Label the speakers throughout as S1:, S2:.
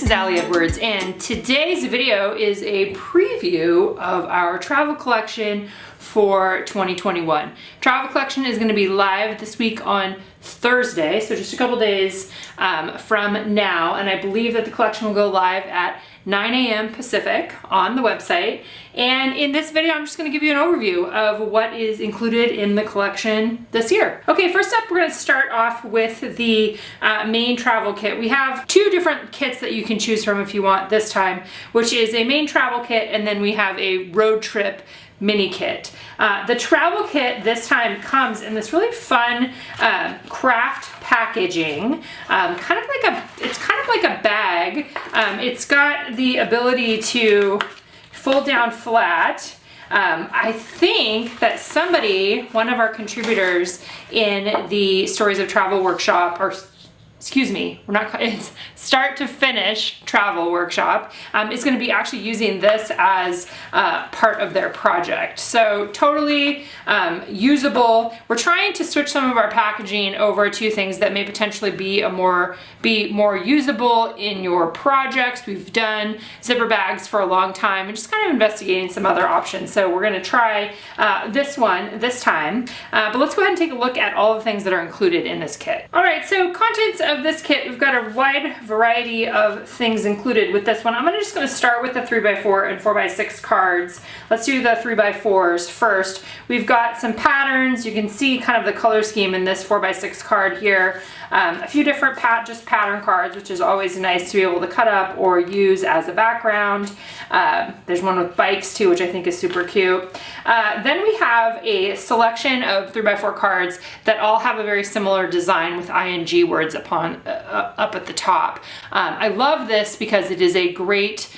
S1: is Allie Edwards, and today's video is a preview of our travel collection for 2021. Travel collection is going to be live this week on Thursday, so just a couple days from now, and I believe that the collection will go live at 9 a.m. Pacific on the website. And in this video, I'm just going to give you an overview of what is included in the collection this year. Okay, first up, we're going to start off with the main travel kit. We have two different kits that you can choose from if you want this time, which is a main travel kit, and then we have a road trip mini kit. The travel kit this time comes in this really fun craft packaging, it's kind of like a bag. It's got the ability to fold down flat. I think that one of our contributors in the Stories of Travel workshop, it's Start to Finish Travel workshop, is going to be actually using this as part of their project. So totally usable. We're trying to switch some of our packaging over to things that may potentially be more usable in your projects. We've done zipper bags for a long time and just kind of investigating some other options. So we're going to try this one this time. But let's go ahead and take a look at all the things that are included in this kit. All right, so contents of this kit, we've got a wide variety of things included with this one. I'm just going to start with the 3x4 and 4x6 cards. Let's do the 3x4s first. We've got some patterns. You can see kind of the color scheme in this 4x6 card here. A few different pattern cards, which is always nice to be able to cut up or use as a background. There's one with bikes too, which I think is super cute. Then we have a selection of 3x4 cards that all have a very similar design with ing words up at the top. I love this because it is a great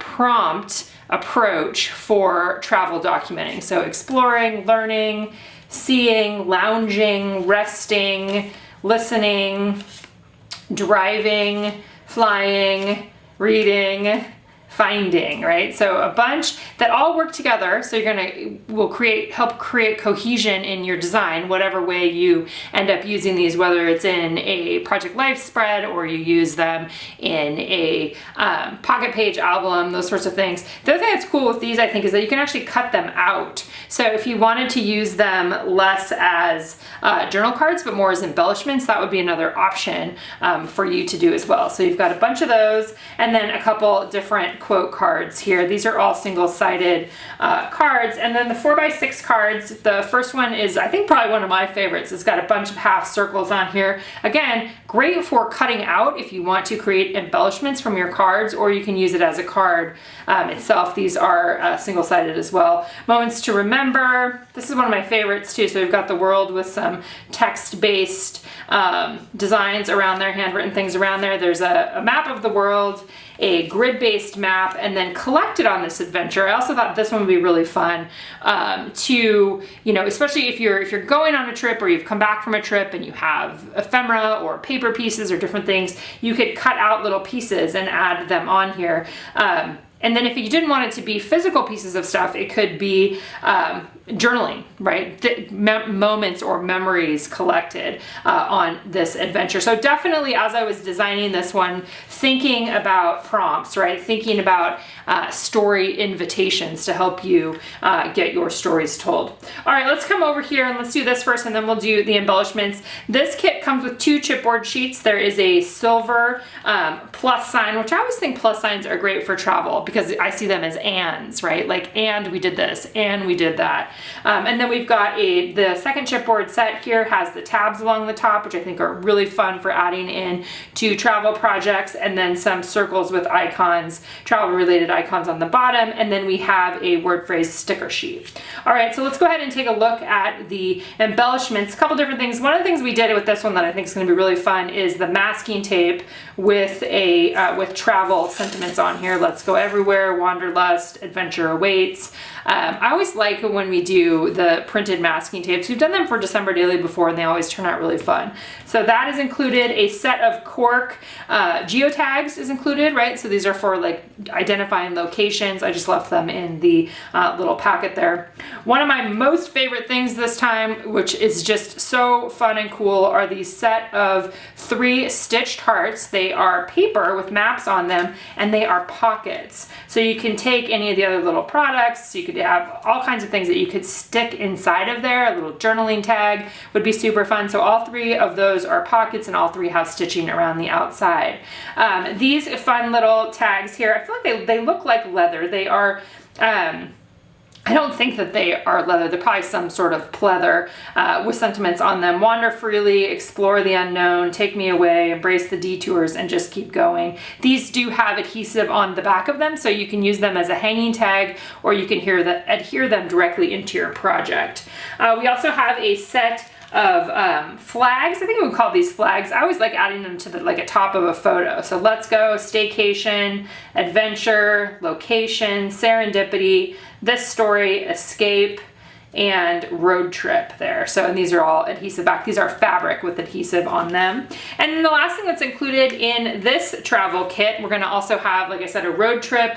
S1: prompt approach for travel documenting. So exploring, learning, seeing, lounging, resting, listening, driving, flying, reading, finding, right? So a bunch that all work together. So will help create cohesion in your design, whatever way you end up using these, whether it's in a project life spread or you use them in a pocket page album, those sorts of things. The other thing that's cool with these, I think, is that you can actually cut them out. So if you wanted to use them less as journal cards, but more as embellishments, that would be another option for you to do as well. So you've got a bunch of those, and then a couple different quote cards here. These are all single-sided cards. And then the 4x6 cards, the first one is, I think, probably one of my favorites. It's got a bunch of half circles on here. Again, great for cutting out if you want to create embellishments from your cards, or you can use it as a card itself. These are single-sided as well. Moments to remember. This is one of my favorites too. So we've got the world with some text-based designs around there, handwritten things around there. There's a map of the world, a grid-based map, and then collected on this adventure. I also thought this one would be really fun especially if you're going on a trip or you've come back from a trip and you have ephemera or paper pieces or different things, you could cut out little pieces and add them on here. And then if you didn't want it to be physical pieces of stuff, it could be journaling, right? Moments or memories collected on this adventure. So definitely, as I was designing this one, thinking about prompts, right? Thinking about story invitations to help you get your stories told. All right, let's come over here and let's do this first, and then we'll do the embellishments. This kit comes with 2 chipboard sheets. There is a silver plus sign, which I always think plus signs are great for travel because I see them as ands, right? Like, and we did this, and we did that. And then we've got the second chipboard set here has the tabs along the top, which I think are really fun for adding in to travel projects, and then some circles with icons, travel-related icons on the bottom, and then we have a word phrase sticker sheet. All right, so let's go ahead and take a look at the embellishments. A couple different things. One of the things we did with this one that I think is going to be really fun is the masking tape with with travel sentiments on here. Let's go everywhere, wanderlust, adventure awaits. I always like when we do the printed masking tapes. We've done them for December Daily before, and they always turn out really fun. So that is included. A set of cork geotags is included, right? So these are for like identifying locations. I just left them in the little packet there. One of my most favorite things this time, which is just so fun and cool, are these set of 3 stitched hearts. They are paper with maps on them, and they are pockets. So you can take any of the other little products. You could have all kinds of things that you could stick inside of there. A little journaling tag would be super fun. So all 3 of those are pockets, and all 3 have stitching around the outside. These fun little tags here, I feel like they look like leather. They are, I don't think that they are leather. They're probably some sort of pleather with sentiments on them. Wander freely, explore the unknown, take me away, embrace the detours, and just keep going. These do have adhesive on the back of them, so you can use them as a hanging tag, or you can adhere them directly into your project. We also have a set of flags. I think we would call these flags. I always like adding them to the like a top of a photo. So let's go, staycation, adventure, location, serendipity, this story, escape, and road trip there. So, and these are all adhesive back. These are fabric with adhesive on them. And then the last thing that's included in this travel kit, we're gonna also have, like I said, a road trip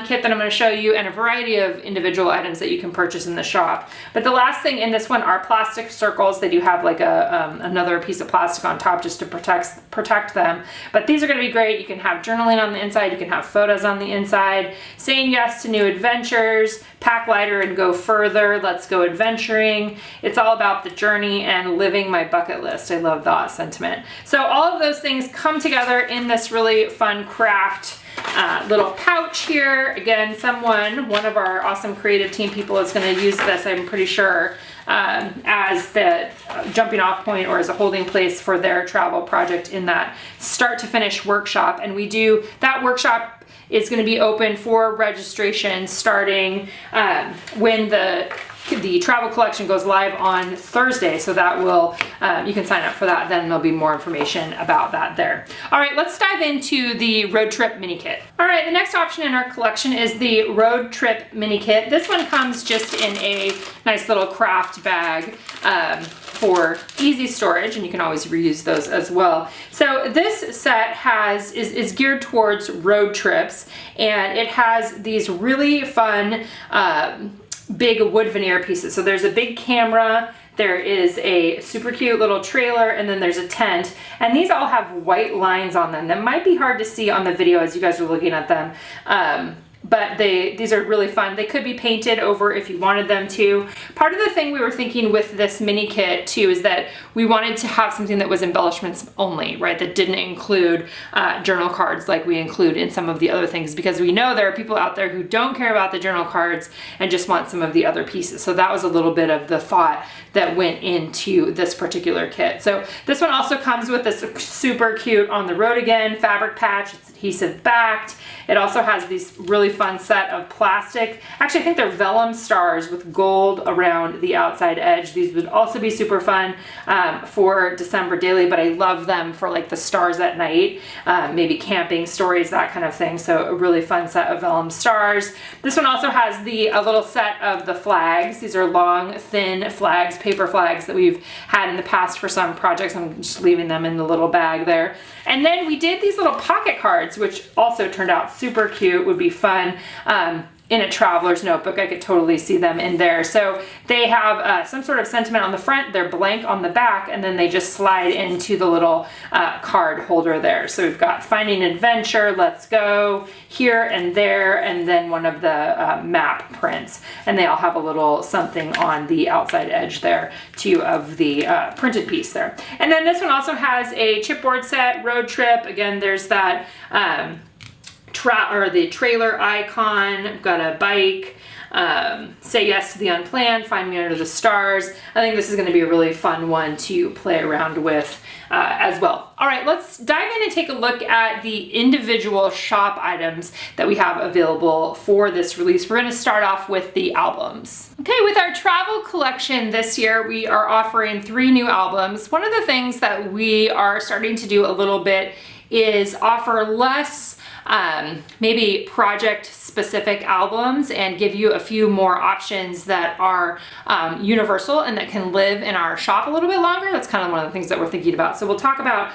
S1: kit that I'm gonna show you, and a variety of individual items that you can purchase in the shop. But the last thing in this one are plastic circles. They do have like another piece of plastic on top just to protect them. But these are gonna be great. You can have journaling on the inside, you can have photos on the inside, saying yes to new adventures, pack lighter and go further, let's go adventuring. It's all about the journey and living my bucket list. I love that sentiment. So all of those things come together in this really fun craft little pouch here. Again, one of our awesome creative team people is going to use this, I'm pretty sure, as the jumping off point or as a holding place for their travel project in that start to finish workshop. And we do that workshop is going to be open for registration starting when the travel collection goes live on Thursday. So that will, you can sign up for that. Then there'll be more information about that there. All right, let's dive into the road trip mini kit. All right, the next option in our collection is the road trip mini kit. This one comes just in a nice little craft bag for easy storage, and you can always reuse those as well. So this set is geared towards road trips, and it has these really fun big wood veneer pieces. So there's a big camera, there is a super cute little trailer, and then there's a tent. And these all have white lines on them that might be hard to see on the video as you guys are looking at them. But these are really fun. They could be painted over if you wanted them to. Part of the thing we were thinking with this mini kit too is that we wanted to have something that was embellishments only, right? That didn't include journal cards like we include in some of the other things, because we know there are people out there who don't care about the journal cards and just want some of the other pieces. So that was a little bit of the thought that went into this particular kit. So this one also comes with this super cute on the road again fabric patch. It's adhesive backed. It also has these really fun set of plastic. Actually, I think they're vellum stars with gold around the outside edge. These would also be super fun for December Daily, but I love them for like the stars at night, maybe camping stories, that kind of thing. So a really fun set of vellum stars. This one also has a little set of the flags. These are long, thin flags, paper flags that we've had in the past for some projects. I'm just leaving them in the little bag there. And then we did these little pocket cards, which also turned out super cute, would be fun in a traveler's notebook. I could totally see them in there. So they have some sort of sentiment on the front, they're blank on the back, and then they just slide into the little card holder there. So we've got finding adventure, let's go, here and there, and then one of the map prints. And they all have a little something on the outside edge there too of the printed piece there. And then this one also has a chipboard set, road trip. Again, there's that the trailer icon, got a bike, say yes to the unplanned, find me under the stars. I think this is going to be a really fun one to play around with as well. All right, let's dive in and take a look at the individual shop items that we have available for this release. We're going to start off with the albums. Okay, with our travel collection this year, we are offering 3 new albums. One of the things that we are starting to do a little bit is offer less maybe project specific albums and give you a few more options that are universal and that can live in our shop a little bit longer. That's kind of one of the things that we're thinking about. So we'll talk about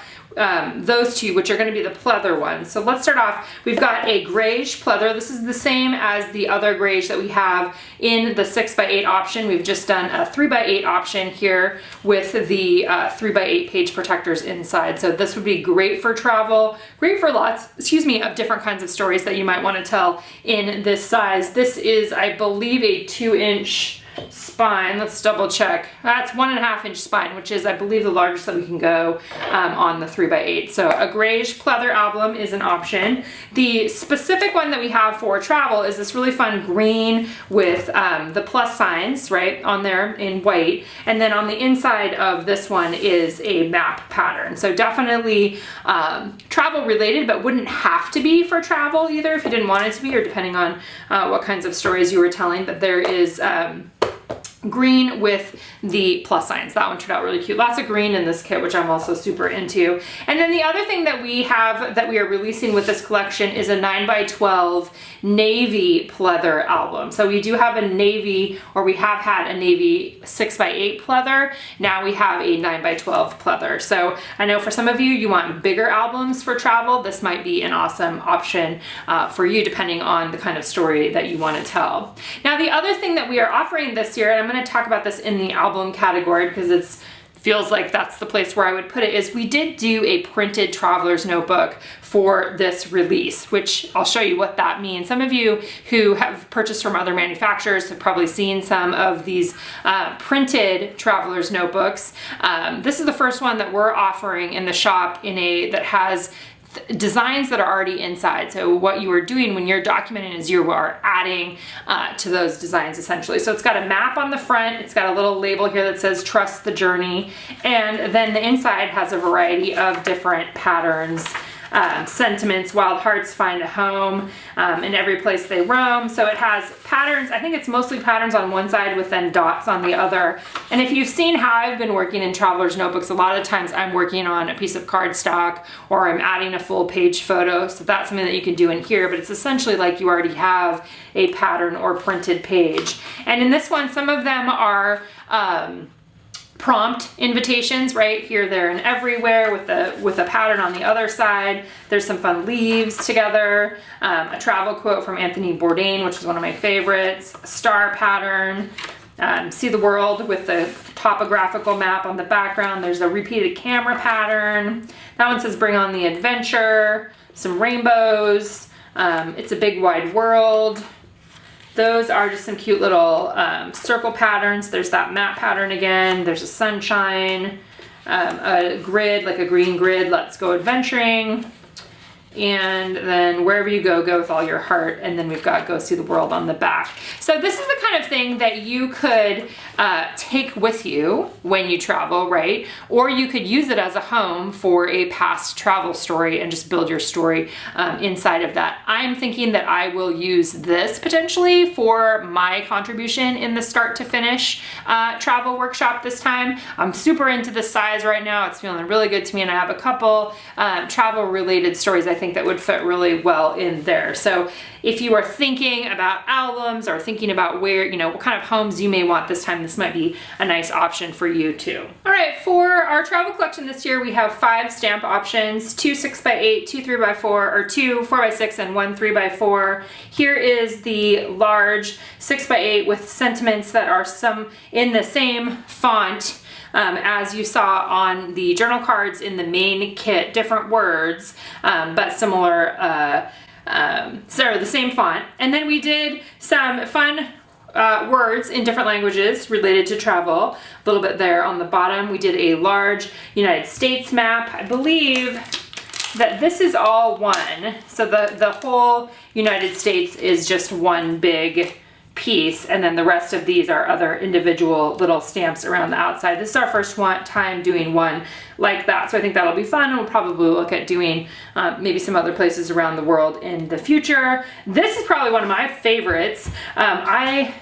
S1: those two, which are going to be the pleather ones. So let's start off. We've got a grayish pleather. This is the same as the other grayish that we have in the 6x8 option. We've just done a 3x8 option here with the 3x8 page protectors inside. So this would be great for travel, great for lots, of different kinds of stories that you might want to tell in this size. This is, I believe, a 2-inch spine. Let's double check. That's 1.5-inch spine, which is, I believe, the largest that we can go on the 3x8. So a grayish pleather album is an option. The specific one that we have for travel is this really fun green with the plus signs right on there in white, and then on the inside of this one is a map pattern. So definitely travel related, but wouldn't have to be for travel either if you didn't want it to be, or depending on what kinds of stories you were telling. But there is green with the plus signs. That one turned out really cute. Lots of green in this kit, which I'm also super into. And then the other thing that we have that we are releasing with this collection is a 9x12 navy pleather album. So we do have a navy, or we have had a navy 6x8 pleather. Now we have a 9x12 pleather. So I know for some of you, you want bigger albums for travel. This might be an awesome option for you, depending on the kind of story that you want to tell. Now, the other thing that we are offering this year, and I'm going to talk about this in the album category because it feels like that's the place where I would put it, is we did do a printed traveler's notebook for this release, which I'll show you what that means. Some of you who have purchased from other manufacturers have probably seen some of these printed traveler's notebooks. This is the first one that we're offering in the shop that has designs that are already inside. So what you are doing when you're documenting is you are adding to those designs essentially. So it's got a map on the front, it's got a little label here that says trust the journey, and then the inside has a variety of different patterns, sentiments, wild hearts find a home in every place they roam. So it has patterns. I think it's mostly patterns on one side with then dots on the other. And if you've seen how I've been working in traveler's notebooks, a lot of times I'm working on a piece of cardstock or I'm adding a full page photo. So that's something that you can do in here, but it's essentially like you already have a pattern or printed page. And in this one, some of them are prompt invitations right here, there, and everywhere with a pattern on the other side. There's some fun leaves together, a travel quote from Anthony Bourdain, which is one of my favorites, a star pattern, see the world with the topographical map on the background. There's a repeated camera pattern. That one says bring on the adventure, some rainbows, it's a big wide world. Those are just some cute little circle patterns. There's that map pattern again. There's a sunshine, a grid, like a green grid, let's go adventuring. And then wherever you go, go with all your heart. And then we've got go see the world on the back. So this is the kind of thing that you could take with you when you travel, right? Or you could use it as a home for a past travel story and just build your story inside of that. I'm thinking that I will use this potentially for my contribution in the start to finish travel workshop this time. I'm super into this size right now. It's feeling really good to me, and I have a couple travel related stories I think that would fit really well in there. So if you are thinking about albums or thinking about where, what kind of homes you may want this time, this might be a nice option for you too. All right, for our travel collection this year, we have 5 stamp options, 2 6x8, 2 3x4, or 2 4x6, and 1 3x4. Here is the large 6x8 with sentiments that are some in the same font as you saw on the journal cards in the main kit, different words, but similar, so the same font. And then we did some fun words in different languages related to travel. A little bit there on the bottom. We did a large United States map. I believe that this is all one. So the whole United States is just one big piece, and then the rest of these are other individual little stamps around the outside. This is our first time doing one like that, so I think that'll be fun, and we'll probably look at doing maybe some other places around the world in the future. This is probably one of my favorites. I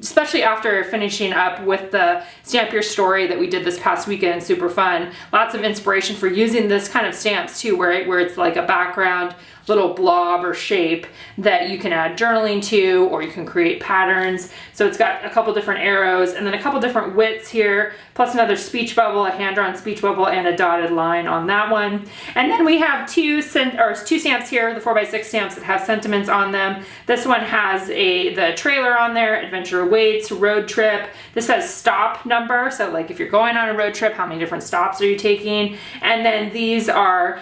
S1: especially after finishing up with the Stamp Your Story that we did this past weekend, super fun. Lots of inspiration for using this kind of stamps too, where it's like a background little blob or shape that you can add journaling to, or you can create patterns. So it's got a couple different arrows and then a couple different widths here, plus another speech bubble, a hand-drawn speech bubble, and a dotted line on that one. And then we have two stamps here, the 4x6 stamps that have sentiments on them. This one has the trailer on there, adventure awaits, road trip. This has stop number, so like if you're going on a road trip, how many different stops are you taking? And then these are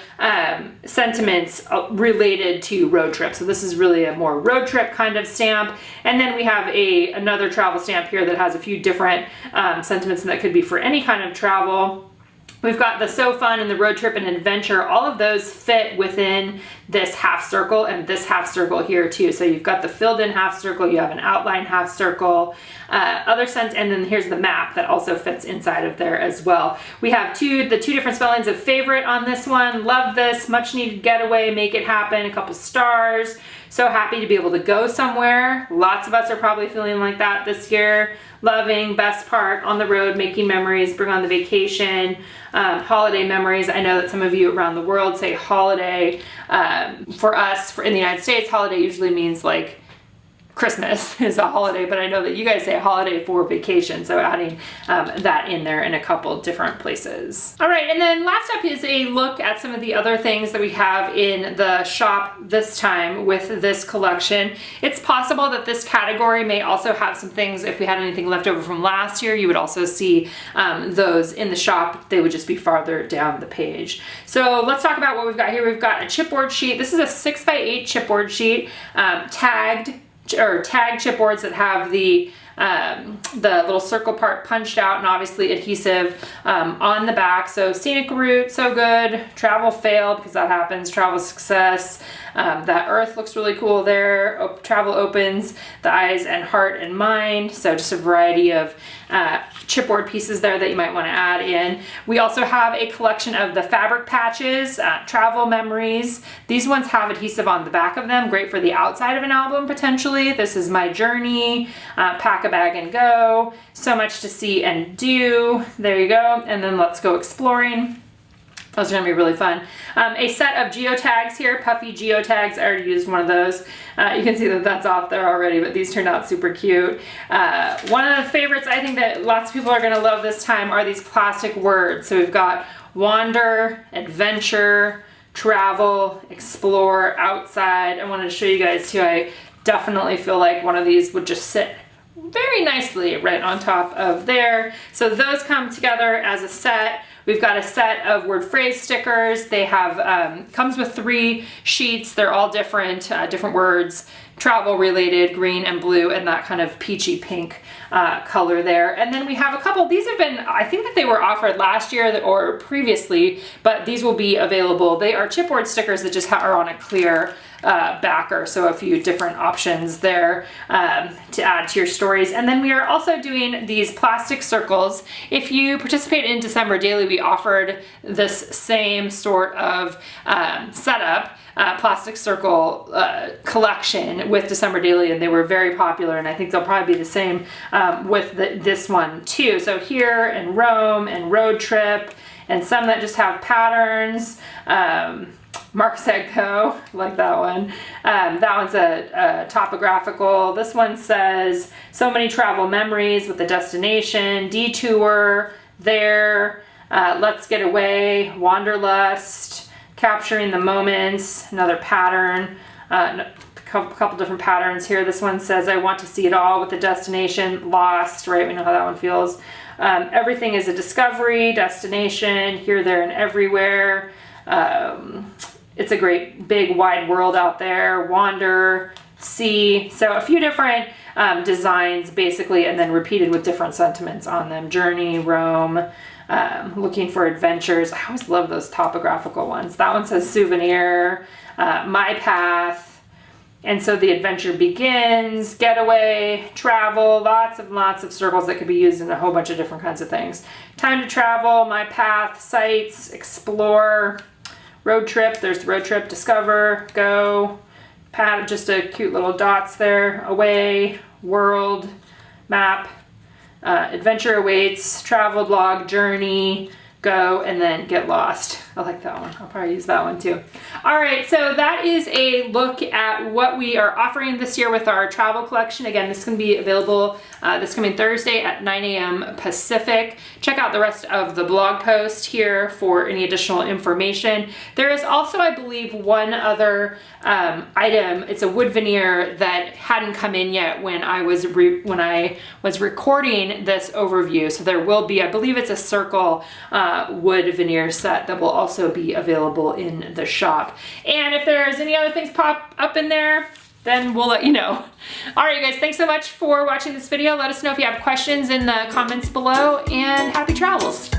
S1: sentiments related to road trip. So this is really a more road trip kind of stamp. And then we have another travel stamp here that has a few different sentiments, and that could be for any kind of travel. We've got the so fun and the road trip and adventure. All of those fit within this half circle and this half circle here too. So you've got the filled in half circle, you have an outline half circle, and then here's the map that also fits inside of there as well. We have the two different spellings of favorite on this one. Love this, much needed getaway, make it happen, a couple stars. So happy to be able to go somewhere. Lots of us are probably feeling like that this year. Loving, best part, on the road, making memories, bring on the vacation, holiday memories. I know that some of you around the world say holiday. For us, in the United States, holiday usually means like Christmas is a holiday, but I know that you guys say holiday for vacation, so adding that in there in a couple different places. All right, and then last up is a look at some of the other things that we have in the shop this time with this collection. It's possible that this category may also have some things, if we had anything left over from last year, you would also see those in the shop. They would just be farther down the page. So let's talk about what we've got here. We've got a chipboard sheet. This is a 6x8 chipboard sheet, tagged chipboards that have the little circle part punched out and obviously adhesive on the back. So scenic route, so good. Travel failed, because that happens. Travel success. That earth looks really cool there. Travel opens, the eyes and heart and mind. So just a variety of chipboard pieces there that you might want to add in. We also have a collection of the fabric patches, travel memories. These ones have adhesive on the back of them, great for the outside of an album potentially. This is my journey, pack a bag and go, so much to see and do. There you go. And then let's go exploring. Those are gonna be really fun. A set of geotags here, puffy geotags. I already used one of those. You can see that that's off there already, but these turned out super cute. One of the favorites I think that lots of people are gonna love this time are these plastic words. So we've got wander, adventure, travel, explore, outside. I wanted to show you guys too. I definitely feel like one of these would just sit very nicely right on top of there. So those come together as a set. We've got a set of word phrase stickers. They have, comes with 3 sheets. They're all different, different words, travel related, green and blue, and that kind of peachy pink color there. And then we have a couple, these have been, I think that they were offered last year or previously, but these will be available. They are chipboard stickers that just are on a clear backer, so a few different options there to add to your stories. And then we are also doing these plastic circles. If you participate in December Daily, we offered this same sort of setup, plastic circle collection with December Daily, and they were very popular, and I think they'll probably be the same with this one too. So here and Rome and road trip, and some that just have patterns. Mark said go, like that one. That one's a topographical. This one says so many travel memories with the destination, detour, there, let's get away, wanderlust, capturing the moments, another pattern, a couple different patterns here. This one says I want to see it all with the destination, lost, right? We know how that one feels. Everything is a discovery, destination, here, there, and everywhere. It's a great big wide world out there, wander, see. So a few different designs basically, and then repeated with different sentiments on them. Journey, roam, looking for adventures. I always love those topographical ones. That one says souvenir, my path. And so the adventure begins, getaway, travel, lots of circles that could be used in a whole bunch of different kinds of things. Time to travel, my path, sights, explore, road trip, there's road trip, discover, go, just a cute little dots there, away, world, map, adventure awaits, travel blog, journey, go, and then get lost. I like that one. I'll probably use that one too. All right, so that is a look at what we are offering this year with our travel collection. Again, this is going to be available this coming Thursday at 9 a.m. Pacific. Check out the rest of the blog post here for any additional information. There is also, I believe, one other item. It's a wood veneer that hadn't come in yet when I was recording this overview. So there will be, I believe it's a circle wood veneer set that will also be available in the shop. And if there's any other things pop up in there, then we'll let you know. All right, guys, thanks so much for watching this video. Let us know if you have questions in the comments below, and happy travels.